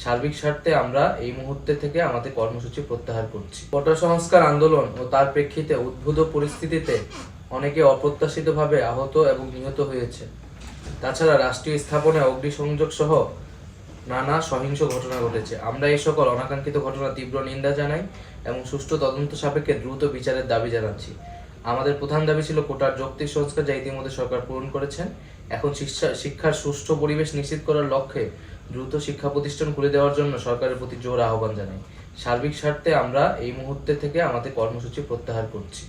সার্বিক স্বার্থে আমরা এই মুহূর্তে থেকে আমাদের কর্মসূচি প্রত্যাহার করছি। কোটা সংস্কার আন্দোলন ও তার প্রেক্ষিতে উদ্ভূত পরিস্থিতিতে অনেকে অপ্রত্যাশিতভাবে আহত এবং নিহত হয়েছে। তাছাড়া রাষ্ট্রীয় স্থাপনে অগ্নিসংযোগ সহ নানা সহিংস ঘটনা ঘটেছে। আমরা এই সকল অনাকাঙ্ক্ষিত ঘটনা তীব্র নিন্দা জানাই এবং সুষ্ঠু তদন্ত সাপেক্ষে দ্রুত বিচারের দাবি জানাচ্ছি। আমাদের প্রধান দাবি ছিল কোটার যৌক্তিক সংস্কার, যা ইতিমধ্যে সরকার পূরণ করেছেন। এখন শিক্ষার সুষ্ঠু পরিবেশ নিশ্চিত করার লক্ষ্যে দ্রুত শিক্ষা প্রতিষ্ঠান খুলে দেওয়ার জন্য সরকারের প্রতি জোর আহ্বান জানাই। সার্বিক স্বার্থে আমরা এই মুহূর্তে থেকে আমাদের কর্মসূচি প্রত্যাহার করছি।